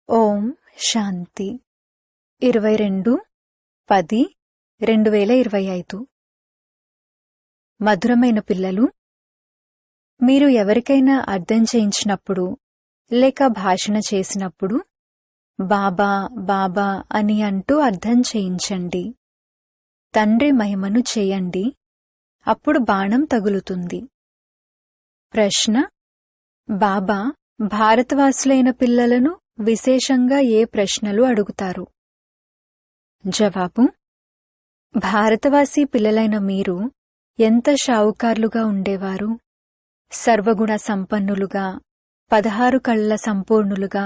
ఓం శాంతి 22/10/2025 మధురమైన పిల్లలు, మీరు ఎవరికైనా అర్థం చేయించినప్పుడు లేక భాషణ చేసినప్పుడు బాబా బాబా అని అంటూ అర్థం చేయించండి. తండ్రి మహిమను చేయండి, అప్పుడు బాణం తగులుతుంది. ప్రశ్న: బాబా భారతవాసులైన పిల్లలను విశేషంగా ఏ ప్రశ్నలు అడుగుతారు? జవాబు: భారతవాసీ పిల్లలైన మీరు ఎంత షావుకార్లుగా ఉండేవారు, సర్వగుణ సంపన్నులుగా, 16 కళల సంపూర్ణులుగా,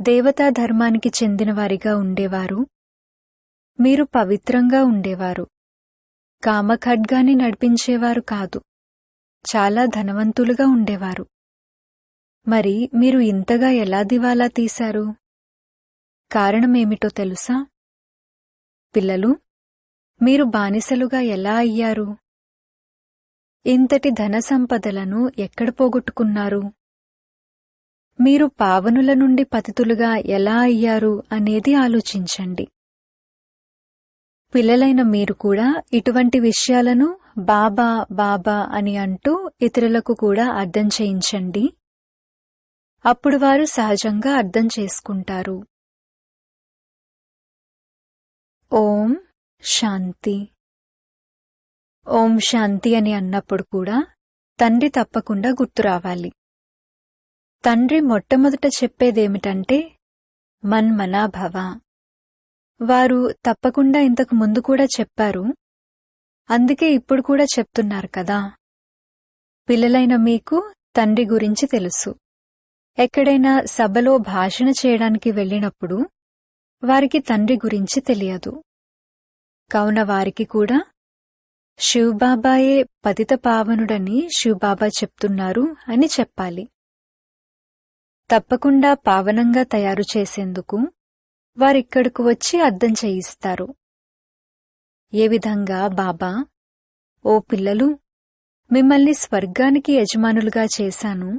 దేవతా ధర్మానికి చెందినవారిగా ఉండేవారు. మీరు పవిత్రంగా ఉండేవారు, కామఖడ్గాన్ని నడిపించేవారు కాదు, చాలా ధనవంతులుగా ఉండేవారు. మరి మీరు ఇంతగా ఎలా దివాలా తీశారు? కారణమేమిటో తెలుసా? పిల్లలు, మీరు బానిసలుగా ఎలా అయ్యారు? ఇంతటి ధన సంపదలను ఎక్కడ పోగొట్టుకున్నారు? మీరు పావనుల నుండి పతితులుగా ఎలా అయ్యారు అనేది ఆలోచించండి. పిల్లలైన మీరు కూడా ఇటువంటి విషయాలను బాబా బాబా అని అంటూ ఇతరులకు కూడా అర్థం చేయించండి. అప్పుడు వారు సహజంగా అర్థం చేసుకుంటారు. ఓం శాంతి. ఓం శాంతి అని అన్నప్పుడు కూడా తండ్రి తప్పకుండా గుర్తు రావాలి. తండ్రి మొట్టమొదట చెప్పేదేమిటంటే మన్మనాభవ. వారు తప్పకుండా ఇంతకు ముందు కూడా చెప్పారు, అందుకే ఇప్పుడు కూడా చెప్తున్నారు కదా. పిల్లలైన మీకు తండ్రి గురించి తెలుసు. ఎక్కడైనా సభలో భాషణ చేయడానికి వెళ్ళినప్పుడు వారికి తండ్రి గురించి తెలియదు. కావున వారికి కూడా శివబాబాయే పతిత పావనుడని శివబాబా చెప్తున్నారు అని చెప్పాలి. తప్పకుండా పావనంగా తయారు చేసేందుకు వారిక్కడకు వచ్చి అర్థం చేయిస్తారు. ఏ విధంగా బాబా, ఓ పిల్లలు, మిమ్మల్ని స్వర్గానికి యజమానులుగా చేశాను,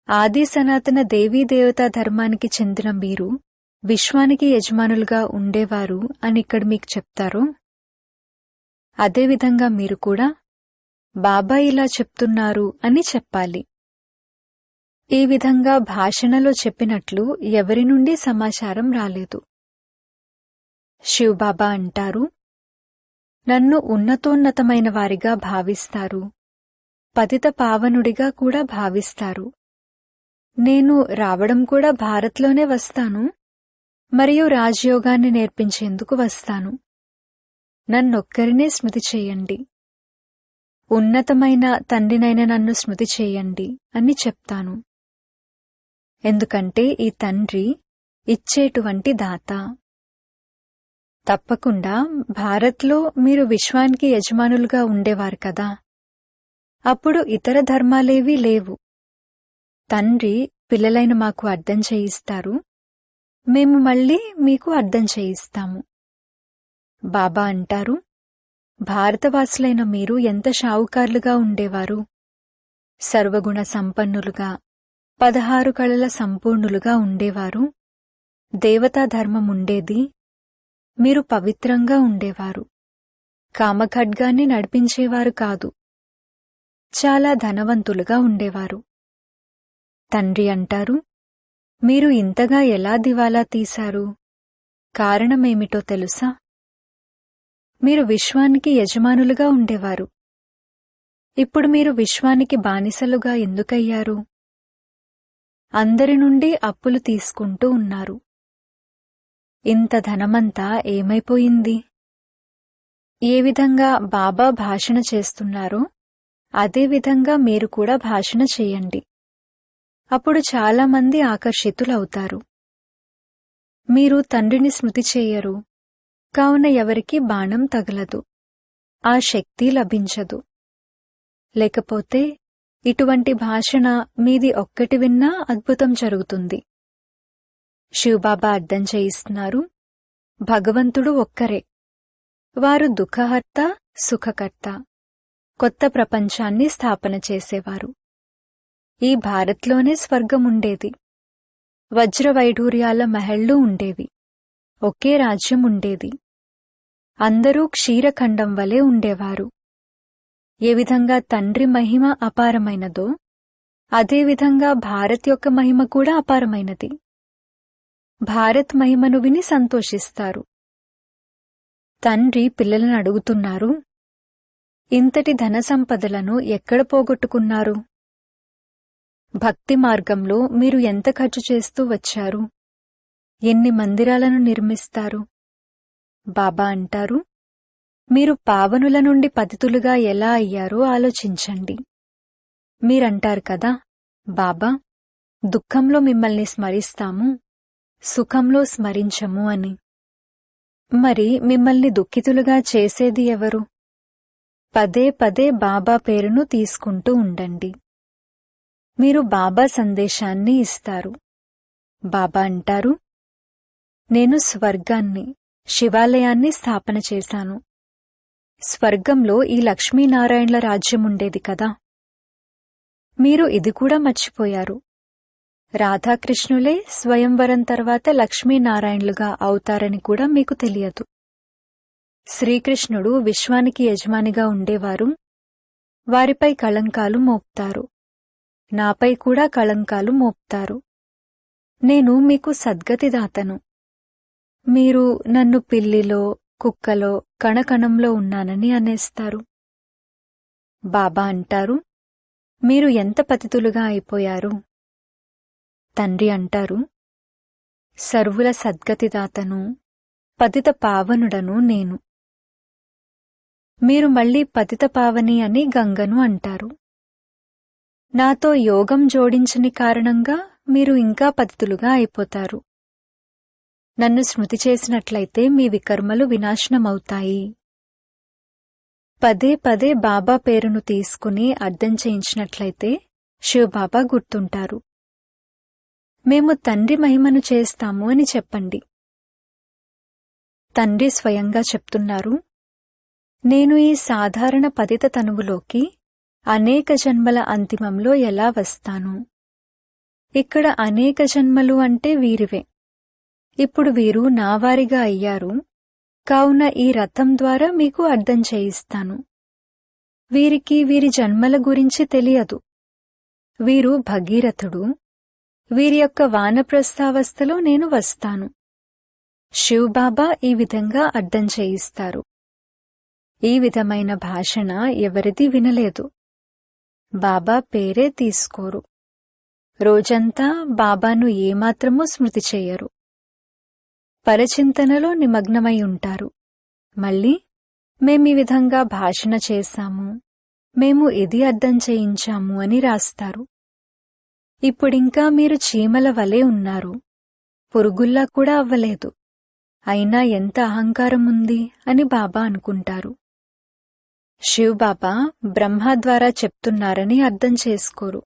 ఆది సనాతన దేవీ దేవతా ధర్మానికి చెందిన మీరు విశ్వానికి యజమానులుగా ఉండేవారు అని ఇక్కడ మీకు చెప్తారో, అదేవిధంగా మీరు కూడా బాబా ఇలా చెప్తున్నారు అని చెప్పాలి. ఈ విధంగా భాషణలో చెప్పినట్లు ఎవరి నుండి సమాచారం రాలేదు. శివబాబా అంటారు, నన్ను ఉన్నతోన్నతమైన వారిగా భావిస్తారు, పతిత పావనుడిగా కూడా భావిస్తారు. నేను రావడం కూడా భారత్లోనే వస్తాను, మరియు రాజయోగాన్ని నేర్పించేందుకు వస్తాను. నన్నొక్కరినే స్మృతి చేయండి, ఉన్నతమైన తండ్రినైన నన్ను స్మృతి చేయండి అని చెప్తాను. ఎందుకంటే ఈ తండ్రి ఇచ్చేటువంటి దాత. తప్పకుండా భారత్లో మీరు విశ్వానికి యజమానులుగా ఉండేవారు కదా. అప్పుడు ఇతర ధర్మాలేవీ లేవు. తండ్రి పిల్లలైన మాకు అర్థం చేయిస్తారు, మేము మళ్ళీ మీకు అర్థం చేయిస్తాము. బాబా అంటారు, భారతవాసులైన మీరు ఎంత షావుకార్లుగా ఉండేవారు, సర్వగుణ సంపన్నులుగా, 16 కళల సంపూర్ణులుగా ఉండేవారు. దేవతా ధర్మం ఉండేది, మీరు పవిత్రంగా ఉండేవారు, కామఖడ్గాన్ని నడిపించేవారు కాదు, చాలా ధనవంతులుగా ఉండేవారు. తండ్రి అంటారు, మీరు ఇంతగా ఎలా దివాలా తీశారు? కారణమేమిటో తెలుసా? మీరు విశ్వానికి యజమానులుగా ఉండేవారు. ఇప్పుడు మీరు విశ్వానికి బానిసలుగా ఎందుకయ్యారు? అందరి నుండి అప్పులు తీసుకుంటూ ఉన్నారు. ఇంత ధనమంతా ఏమైపోయింది? ఏ విధంగా బాబా భాషణ చేస్తున్నారో అదేవిధంగా మీరు కూడా భాషణ చేయండి. అప్పుడు చాలామంది ఆకర్షితులవుతారు. మీరు తండ్రిని స్మృతి చేయరు, కావున ఎవరికి బాణం తగలదు, ఆ శక్తి లభించదు. లేకపోతే ఇటువంటి భాషణ మీది ఒక్కటి విన్నా అద్భుతం జరుగుతుంది. శివబాబా అర్థం చేయిస్తున్నారు, భగవంతుడు ఒక్కరే. వారు దుఃఖహర్త, సుఖకర్త, కొత్త ప్రపంచాన్ని స్థాపన చేసేవారు. ఈ భారత్లోనే స్వర్గం ఉండేది. వజ్రవైఢూర్యాల మహళ్ళు ఉండేవి. ఒకే రాజ్యం ఉండేది. అందరూ క్షీరఖండం వలె ఉండేవారు. ఏ విధంగా తండ్రి మహిమ అపారమైనదో అదేవిధంగా భారత్ యొక్క మహిమ కూడా అపారమైనది. భారత్ మహిమను విని సంతోషిస్తారు. తండ్రి పిల్లలను అడుగుతున్నారు, ఇంతటి ధన సంపదలను ఎక్కడ పోగొట్టుకున్నారు? భక్తి మార్గంలో మీరు ఎంత ఖర్చు చేస్తూ వచ్చారు? ఎన్ని మందిరాలను నిర్మిస్తారు? బాబా అంటారు, మీరు పావనుల నుండి పతితులుగా ఎలా అయ్యారో ఆలోచించండి. మీరంటారు కదా, బాబా, దుఃఖంలో మిమ్మల్ని స్మరిస్తాము, సుఖంలో స్మరించము అని. మరి మిమ్మల్ని దుఃఖితులుగా చేసేది ఎవరు? పదే పదే బాబా పేరును తీసుకుంటూ ఉండండి. మీరు బాబా సందేశాన్ని ఇస్తారు. బాబా అంటారు, నేను స్వర్గాన్ని, శివాలయాన్ని స్థాపన చేశాను. స్వర్గంలో ఈ లక్ష్మీనారాయణల రాజ్యం ఉండేది కదా. మీరు ఇది కూడా మర్చిపోయారు. రాధాకృష్ణులే స్వయంవరం తర్వాత లక్ష్మీనారాయణలుగా అవుతారని కూడా మీకు తెలియదు. శ్రీకృష్ణుడు విశ్వానికి యజమానిగా ఉండేవారు. వారిపై కళంకాలు మోపుతారు. నాపై కూడా కళంకాలు మోపుతారు. నేను మీకు సద్గతిదాతను. మీరు నన్ను పిల్లిలో, కుక్కలో, కణకణంలో ఉన్నానని అనేస్తారు. బాబా అంటారు, మీరు ఎంత పతితులుగా అయిపోయారు? తండ్రి అంటారు, సర్వుల సద్గతిదాతను, పతిత పావనుడను నేను. మీరు మళ్లీ పతిత పావని అని గంగను అంటారు. నాతో యోగం జోడించని కారణంగా మీరు ఇంకా పతితులుగా అయిపోతారు. నన్ను స్మృతి చేసినట్లయితే మీ వికర్మలు వినాశనమవుతాయి. పదే పదే బాబా పేరును తీసుకుని అర్థం చేయించినట్లయితే శివబాబా గుర్తుంటారు. మేము తండ్రి మహిమను చేస్తాము అని చెప్పండి. తండ్రి స్వయంగా చెప్తున్నారు, నేను ఈ సాధారణ పతిత తనువులోకి అనేక జన్మల అంతిమంలో ఎలా వస్తాను? ఇక్కడ అనేక జన్మలు అంటే వీరివే. ఇప్పుడు వీరు నావారిగా అయ్యారు. కావున ఈ రథం ద్వారా మీకు అర్థం చేయిస్తాను. వీరికి వీరి జన్మల గురించి తెలియదు. వీరు భగీరథుడు. వీరి యొక్క వానప్రస్థావస్థలో నేను వస్తాను. శివబాబా ఈ విధంగా అర్థం చేయిస్తారు. ఈ విధమైన భాషణ ఎవరిది వినలేదు. బాబా పేరే తీసుకోరు. రోజంతా బాబాను ఏమాత్రమూ స్మృతి చెయ్యరు. పరచింతనలో నిమగ్నమై ఉంటారు. మళ్ళీ మేమీ విధంగా భాషణ చేశాము, మేము ఇది అర్థం చేయించాము అని రాస్తారు. ఇప్పుడింకా మీరు చీమల వలె ఉన్నారు. పురుగుల్లా కూడా అవ్వలేదు. అయినా ఎంత అహంకారం ఉంది అని బాబా అనుకుంటారు. శివబాబా బ్రహ్మ ద్వారా చెప్తున్నారని అర్థం చేసుకోరు.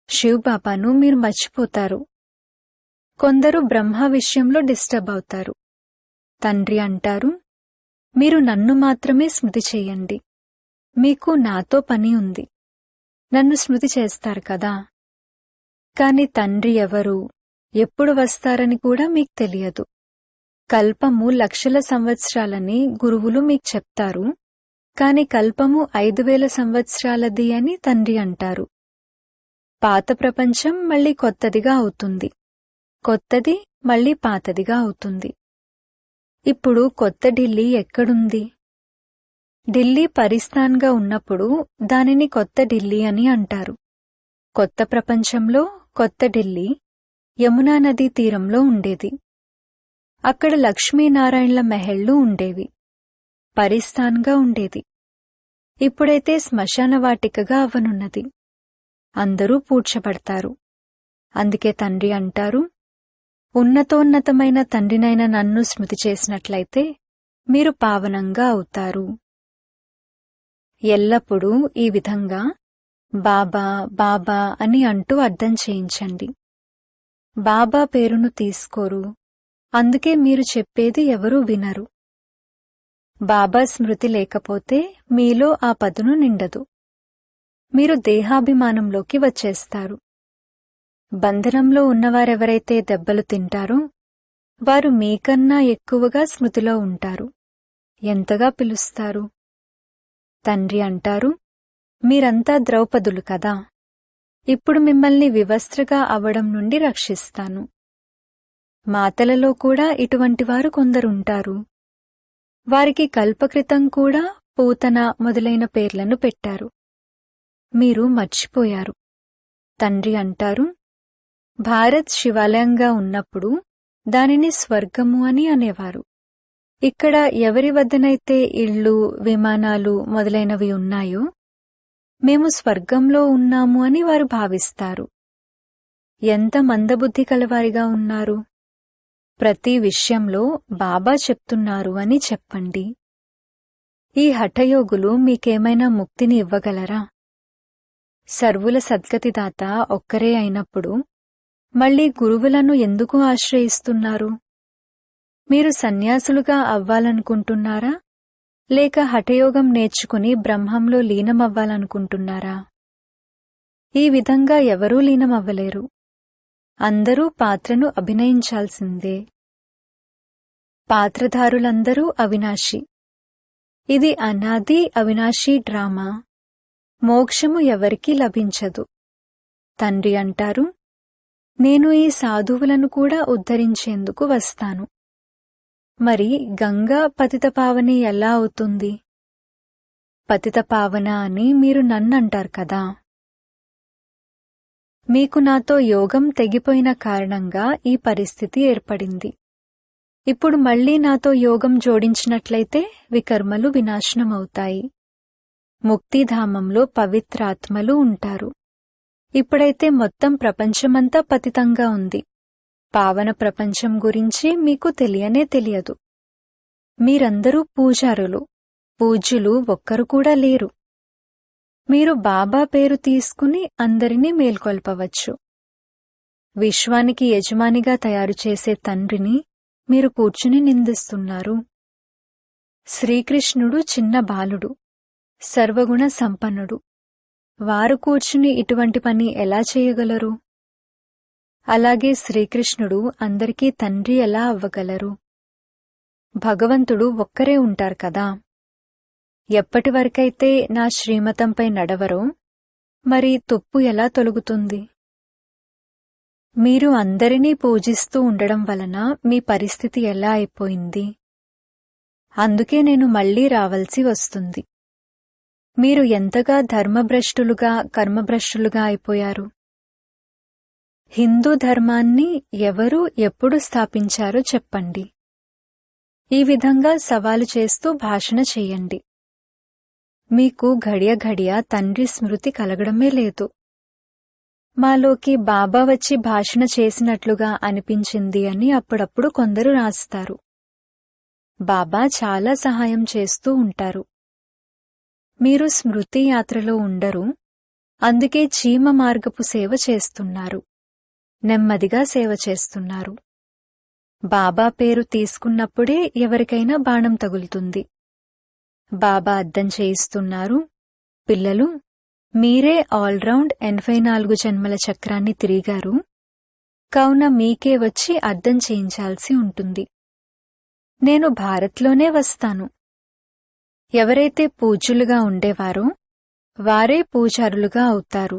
శివబాబాను మీరు మర్చిపోతారు. కొందరు బ్రహ్మ విషయంలో డిస్టర్బ్ అవుతారు. తండ్రి అంటారు, మీరు నన్ను మాత్రమే స్మృతి చేయండి. మీకు నాతో పని ఉంది. నన్ను స్మృతి చేస్తారు కదా. కాని తండ్రి ఎవరు, ఎప్పుడు వస్తారని కూడా మీకు తెలియదు. కల్పము లక్షల సంవత్సరాలని గురువులు మీకు చెప్తారు. కాని కల్పము 5000 సంవత్సరాలది అని తండ్రి అంటారు. పాత ప్రపంచం మళ్లీ కొత్తదిగా అవుతుంది. కొత్తది మళ్లీ పాతదిగా అవుతుంది. ఇప్పుడు కొత్త ఢిల్లీ ఎక్కడుంది? ఢిల్లీ పరిస్థాన్గా ఉన్నప్పుడు దానిని కొత్త ఢిల్లీ అని అంటారు. కొత్త ప్రపంచంలో కొత్త ఢిల్లీ యమునా నదీ తీరంలో ఉండేది. అక్కడ లక్ష్మీనారాయణల మెహళ్ళు ఉండేవి. పరిస్థాన్గా ఉండేది. ఇప్పుడైతే శ్మశాన వాటికగా అవ్వనున్నది. అందరూ పూడ్చబడతారు. అందుకే తండ్రి అంటారు, ఉన్నతోన్నతమైన తండ్రినైన నన్ను స్మృతి చేసినట్లయితే మీరు పావనంగా అవుతారు. ఎల్లప్పుడూ ఈ విధంగా బాబా బాబా అని అంటూ అర్థం చేయించండి. బాబా పేరును తీసుకోరు. అందుకే మీరు చెప్పేది ఎవరూ వినరు. బాబా స్మృతి లేకపోతే మీలో ఆ పదును నిండదు. మీరు దేహాభిమానంలోకి వచ్చేస్తారు. బంధనంలో ఉన్నవారెవరైతే దెబ్బలు తింటారో వారు మీకన్నా ఎక్కువగా స్మృతిలో ఉంటారు. ఎంతగా పిలుస్తారు? తండ్రి అంటారు, మీరంతా ద్రౌపదులు కదా, ఇప్పుడు మిమ్మల్ని వివస్త్రగా అవ్వడం నుండి రక్షిస్తాను. మాతలలో కూడా ఇటువంటివారు కొందరుంటారు. వారికి కల్పకృతం కూడా పూతన మొదలైన పేర్లను పెట్టారు. మీరు మర్చిపోయారు. తండ్రి అంటారు, భారత్ శివాలయంగా ఉన్నప్పుడు దానిని స్వర్గము అని అనేవారు. ఇక్కడ ఎవరి వద్దనైతే ఇళ్ళు, విమానాలు మొదలైనవి ఉన్నాయో మేము స్వర్గంలో ఉన్నాము అని వారు భావిస్తారు. ఎంత మందబుద్ధి కలవారిగా ఉన్నారు! ప్రతి విషయంలో బాబా చెప్తున్నారు అని చెప్పండి. ఈ హఠయోగులు మీకేమైనా ముక్తిని ఇవ్వగలరా? సర్వుల సద్గతిదాత ఒక్కరే అయినప్పుడు మళ్లీ గురువులను ఎందుకు ఆశ్రయిస్తున్నారు? మీరు సన్యాసులుగా అవ్వాలనుకుంటున్నారా, లేక హఠయోగం నేర్చుకుని బ్రహ్మంలో లీనమవ్వాలనుకుంటున్నారా? ఈ విధంగా ఎవరూ లీనమవ్వలేరు. అందరూ పాత్రను అభినయించాల్సిందే. పాత్రధారులందరూ అవినాశి. ఇది అనాది అవినాశీ డ్రామా. మోక్షము ఎవరికీ లభించదు. తండ్రి అంటారు, నేను ఈ సాధువులను కూడా ఉద్ధరించేందుకు వస్తాను. మరి గంగా పతితపావని ఎలా అవుతుంది? పతితపావన అని మీరు నన్నంటారు కదా. మీకు నాతో యోగం తెగిపోయిన కారణంగా ఈ పరిస్థితి ఏర్పడింది. ఇప్పుడు మళ్లీ నాతో యోగం జోడించినట్లయితే వికర్మలు వినాశనమవుతాయి. ముక్తిధామంలో పవిత్రాత్మలు ఉంటారు. ఇప్పుడైతే మొత్తం ప్రపంచమంతా పతితంగా ఉంది. పావన ప్రపంచం గురించి మీకు తెలియనే తెలియదు. మీరందరూ పూజారులు, పూజ్యులు ఒక్కరు కూడా లేరు. మీరు బాబా పేరు తీసుకుని అందరినీ మేల్కొల్పవచ్చు. విశ్వానికి యజమానిగా తయారుచేసే తండ్రిని మీరు కూర్చుని నిందిస్తున్నారు. శ్రీకృష్ణుడు చిన్న బాలుడు, సర్వగుణ సంపన్నుడు. వారు కూర్చుని ఇటువంటి పని ఎలా చేయగలరు? అలాగే శ్రీకృష్ణుడు అందరికీ తండ్రి ఎలా అవ్వగలరు? భగవంతుడు ఒక్కరే ఉంటారు కదా. ఎప్పటి వరకైతే నా శ్రీమతంపై నడవరో మరి తుప్పు ఎలా తొలగుతుంది? మీరు అందరినీ పూజిస్తూ ఉండడం వలన మీ పరిస్థితి ఎలా అయిపోయింది? అందుకే నేను మళ్లీ రావలసి వస్తుంది. మీరు ఎంతగా ధర్మభ్రష్టులుగా, కర్మభ్రష్టులుగా అయిపోయారు. హిందూ ధర్మాన్ని ఎవరు ఎప్పుడు స్థాపించారో చెప్పండి. ఈ విధంగా సవాలు చేస్తూ భాషణ చెయ్యండి. మీకు ఘడియ ఘడియ తండ్రి స్మృతి కలగడమే లేదు. మాలోకి బాబా వచ్చి భాషణ చేసినట్లుగా అనిపించింది అని అప్పుడప్పుడు కొందరు రాస్తారు. బాబా చాలా సహాయం చేస్తూ ఉంటారు. మీరు స్మృతి యాత్రలో ఉండరు, అందుకే చీమ మార్గపు సేవ చేస్తున్నారు. నెమ్మదిగా సేవ చేస్తున్నారు. బాబా పేరు తీసుకున్నప్పుడే ఎవరికైనా బాణం తగులుతుంది. బాబా అర్థం చేయిస్తున్నారు, పిల్లలు, మీరే ఆల్రౌండ్ 84 జన్మల చక్రాన్ని తిరిగారు, కావున మీకే వచ్చి అర్థం చేయించాల్సి ఉంటుంది. నేను భారత్లోనే వస్తాను. ఎవరైతే పూజ్యులుగా ఉండేవారో వారే పూజారులుగా అవుతారు.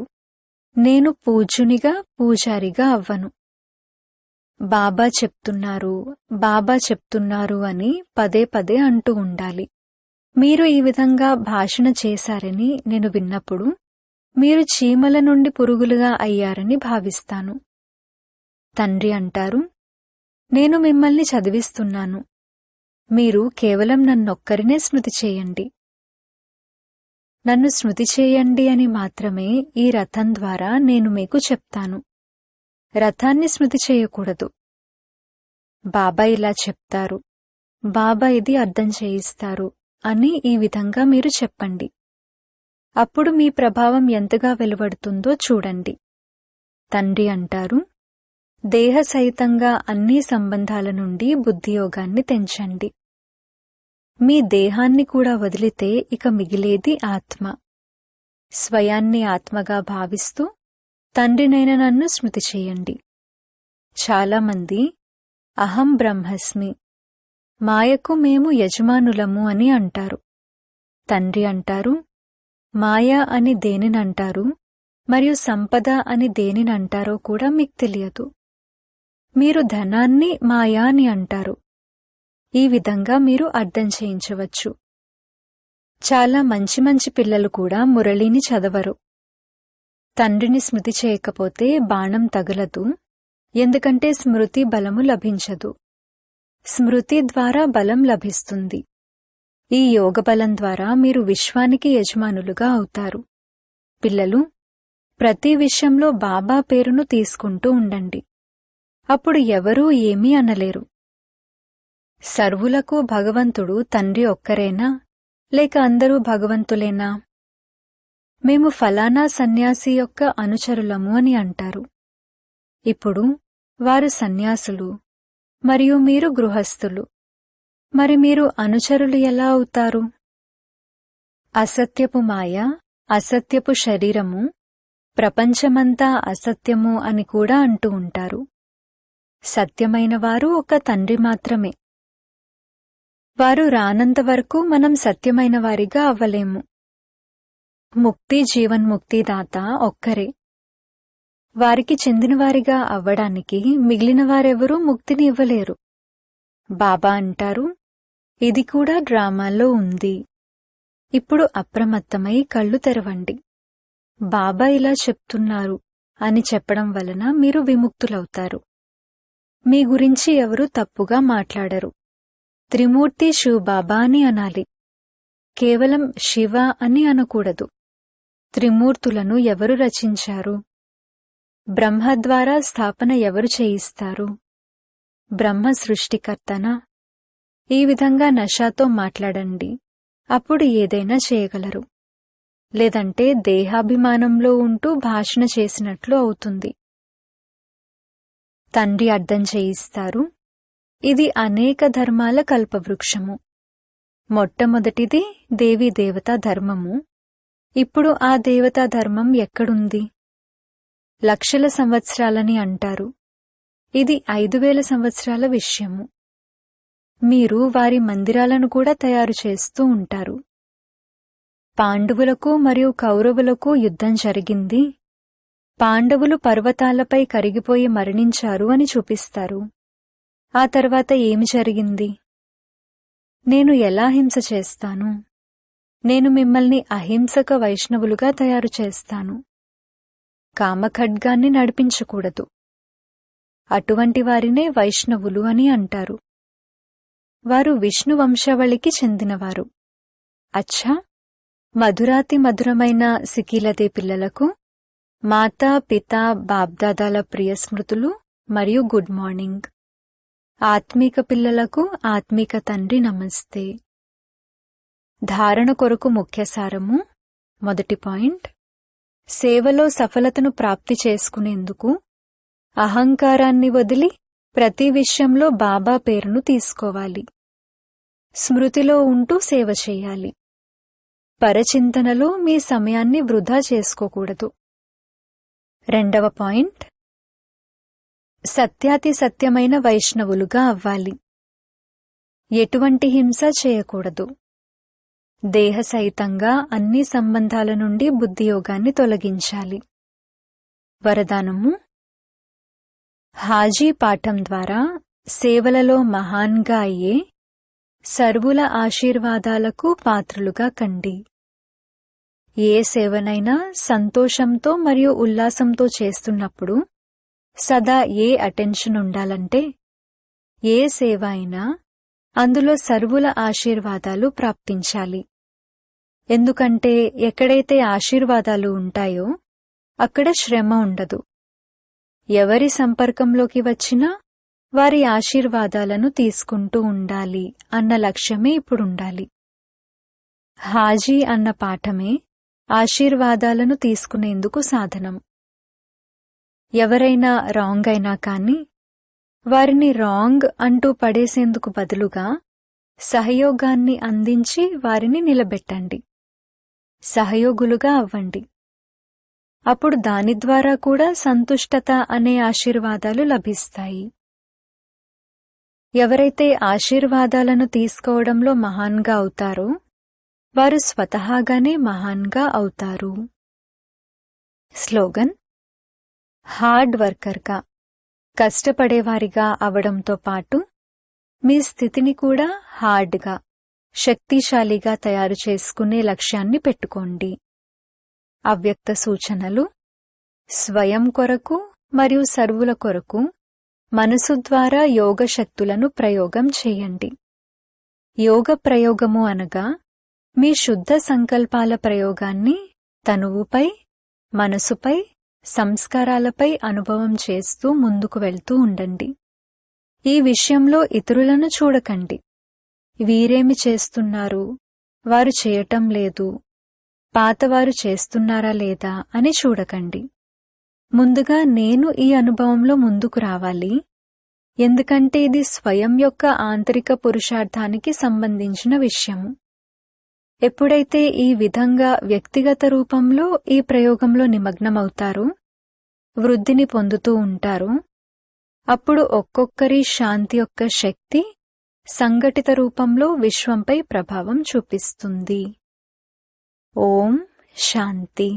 నేను పూజ్యునిగా, పూజారిగా అవ్వను. బాబా చెప్తున్నారు, బాబా చెప్తున్నారు అని పదే పదే అంటూ ఉండాలి. మీరు ఈ విధంగా భాషణ చేశారని నేను విన్నప్పుడు మీరు చీమల నుండి పురుగులుగా అయ్యారని భావిస్తాను. తండ్రి అంటారు, నేను మిమ్మల్ని చదివిస్తున్నాను. మీరు కేవలం నన్నొక్కరినే స్మృతి చేయండి. నన్ను స్మృతి చేయండి అని మాత్రమే ఈ రథం ద్వారా నేను మీకు చెప్తాను. రథాన్ని స్మృతి చేయకూడదు. బాబా ఇలా చెప్తారు, బాబా ఇది అర్థం చేయిస్తారు అని ఈ విధంగా మీరు చెప్పండి. అప్పుడు మీ ప్రభావం ఎంతగా వెలువడుతుందో చూడండి. తండ్రి అంటారు, దేహ సహితంగా అన్ని సంబంధాల నుండి బుద్ధియోగాన్ని తెంచండి. మీ దేహాన్ని కూడా వదిలితే ఇక మిగిలేది ఆత్మ. స్వయాన్ని ఆత్మగా భావిస్తూ తండ్రినైన నన్ను స్మృతి చేయండి. చాలామంది అహం బ్రహ్మస్మి, మాయకు మేము యజమానులము అని అంటారు. తండ్రి అంటారు, మాయ అని దేనినంటారు మరియు సంపద అని దేనినంటారో కూడా మీకు తెలియదు. మీరు ధనాన్ని మాయా అని అంటారు. ఈ విధంగా మీరు అర్థం చేయించవచ్చు. చాలా మంచి మంచి పిల్లలు కూడా మురళిని చదవరు. తండ్రిని స్మృతి చేయకపోతే బాణం తగలదు, ఎందుకంటే స్మృతి బలము లభించదు. స్మృతి ద్వారా బలం లభిస్తుంది. ఈ యోగ బలం ద్వారా మీరు విశ్వానికి యజమానులుగా అవుతారు. పిల్లలు, ప్రతి విషయంలో బాబా పేరును తీసుకుంటూ ఉండండి. అప్పుడు ఎవరూ ఏమీ అనలేరు. సర్వులకు భగవంతుడు తండ్రి ఒక్కరేనా, లేక అందరూ భగవంతులేనా? మేము ఫలానా సన్యాసి యొక్క అనుచరులము అని అంటారు. ఇప్పుడు వారు సన్యాసులు మరియు మీరు గృహస్థులు. మరి మీరు అనుచరులు ఎలా అవుతారు? అసత్యపు మాయ, అసత్యపు శరీరము, ప్రపంచమంతా అసత్యము అని కూడా అంటూ ఉంటారు. సత్యమైన వారు ఒక తండ్రి మాత్రమే. వారు రానంతవరకు మనం సత్యమైన వారిగా అవ్వలేము. ముక్తి జీవన్ముక్తి దాత ఒక్కరే. వారికి చెందినవారిగా అవ్వడానికి మిగిలిన వారెవరూ ముక్తిని ఇవ్వలేరు. బాబా అంటారు, ఇది కూడా డ్రామాలో ఉంది. ఇప్పుడు అప్రమత్తమై కళ్ళు తెరవండి. బాబా ఇలా చెప్తున్నారు అని చెప్పడం వలన మీరు విముక్తులవుతారు. మీ గురించి ఎవరూ తప్పుగా మాట్లాడరు. త్రిమూర్తి శివబాబా అని అనాలి, కేవలం శివ అని అనకూడదు. త్రిమూర్తులను ఎవరు రచించారు? బ్రహ్మ ద్వారా స్థాపన ఎవరు చేయిస్తారు? బ్రహ్మ సృష్టికర్తనా? ఈ విధంగా నషాతో మాట్లాడండి, అప్పుడు ఏదైనా చేయగలరు. లేదంటే దేహాభిమానంలో ఉంటూ భాషణ చేసినట్లు అవుతుంది. తండ్రి అర్థం చేయిస్తారు, ఇది అనేక ధర్మాల కల్పవృక్షము. మొట్టమొదటిది దేవీ దేవతా ధర్మము. ఇప్పుడు ఆ దేవతా ధర్మం ఎక్కడుంది? లక్షల సంవత్సరాలని అంటారు. ఇది 5000 సంవత్సరాల విషయము. మీరు వారి మందిరాలను కూడా తయారు చేస్తూ ఉంటారు. పాండవులకు మరియు కౌరవులకు యుద్ధం జరిగింది. పాండవులు పర్వతాలపై కరిగిపోయి మరణించారు అని చూపిస్తారు. ఆ తర్వాత ఏమి జరిగింది? నేను ఎలా హింస చేస్తాను? నేను మిమ్మల్ని అహింసక వైష్ణవులుగా తయారు చేస్తాను. కామఖడ్గాన్ని నడిపించకూడదు. అటువంటి వారినే వైష్ణవులు అని అంటారు. వారు విష్ణు వంశావళికి చెందినవారు. అచ్చా, మధురాతి మధురమైన సికీలదే పిల్లలకు మాతా పితా బాబ్దాదాల ప్రియ స్మృతులు మరియు గుడ్ మార్నింగ్. ఆత్మీక పిల్లలకు ఆత్మీక తండ్రి నమస్తే. ధారణ కొరకు ముఖ్య సారము. మొదటి పాయింట్, సేవలో సఫలతను ప్రాప్తి చేసుకునేందుకు అహంకారాన్ని వదిలి ప్రతి విషయంలో బాబా పేరును తీసుకోవాలి. స్మృతిలో ఉంటూ సేవ చేయాలి. పరచింతనలో మీ సమయాన్ని వృధా చేసుకోకూడదు. రెండవ పాయింట్, సత్యాతి సత్యమైన వైష్ణవులుగా అవ్వాలి. ఎటువంటి హింస చేయకూడదు. దేహసహితంగా అన్ని సంబంధాల నుండి బుద్ధియోగాన్ని తొలగించాలి. వరదానము. హాజీ పాఠం ద్వారా సేవలలో మహాన్గా అయ్యే సర్వుల ఆశీర్వాదాలకు పాత్రులుగా కండి. ఏ సేవనైనా సంతోషంతో మరియు ఉల్లాసంతో చేస్తున్నప్పుడు సదా ఏ అటెన్షన్ ఉండాలంటే ఏ సేవ అయినా అందులో సర్వుల ఆశీర్వాదాలు ప్రాప్తించాలి. ఎందుకంటే ఎక్కడైతే ఆశీర్వాదాలు ఉంటాయో అక్కడ శ్రమ ఉండదు. ఎవరి సంపర్కంలోకి వచ్చినా వారి ఆశీర్వాదాలను తీసుకుంటూ ఉండాలి అన్న లక్ష్యమే ఇప్పుడుండాలి. హాజీ అన్న పాఠమే ఆశీర్వాదాలను తీసుకునేందుకు సాధనం. ఎవరైనా రాంగ్ అయినా కానీ వారిని రాంగ్ అంటూ పడేసేందుకు బదులుగా సహయోగాన్ని అందించి వారిని నిలబెట్టండి. సహయోగులుగా అవ్వండి. అప్పుడు దాని ద్వారా కూడా సంతుష్టత అనే ఆశీర్వాదాలు లభిస్తాయి. ఎవరైతే ఆశీర్వాదాలను తీసుకోవడంలో మహాన్గా అవుతారో వారు స్వతహాగానే మహాన్గా అవుతారు. స్లోగన్: హార్డ్ వర్కర్గా, కష్టపడేవారిగా అవడంతో పాటు మీ స్థితిని కూడా హార్డ్గా, శక్తిశాలిగా తయారు చేసుకునే లక్ష్యాన్ని పెట్టుకోండి. అవ్యక్త సూచనలు: స్వయం కొరకు మరియు సర్వుల కొరకు మనసు ద్వారా యోగ శక్తులను ప్రయోగం చేయండి. యోగ ప్రయోగము అనగా మీ శుద్ధ సంకల్పాల ప్రయోగాన్ని తనువుపై, మనసుపై, సంస్కారాలపై అనుభవం చేస్తూ ముందుకు వెళ్తూ ఉండండి. ఈ విషయంలో ఇతరులను చూడకండి. వీరేమి చేస్తున్నారు, వారు చేయటం లేదు, పాతవారు చేస్తున్నారా లేదా అని చూడకండి. ముందుగా నేను ఈ అనుభవంలో ముందుకు రావాలి, ఎందుకంటే ఇది స్వయం యొక్క ఆంతరిక పురుషార్థానికి సంబంధించిన విషయము. ఎప్పుడైతే ఈ విధంగా వ్యక్తిగత రూపంలో ఈ ప్రయోగంలో నిమగ్నమవుతారో, వృద్ధిని పొందుతూ ఉంటారో, అప్పుడు ఒక్కొక్కరి శాంతి యొక్క శక్తి సంఘటిత రూపంలో విశ్వంపై ప్రభావం చూపిస్తుంది. ఓం శాంతి.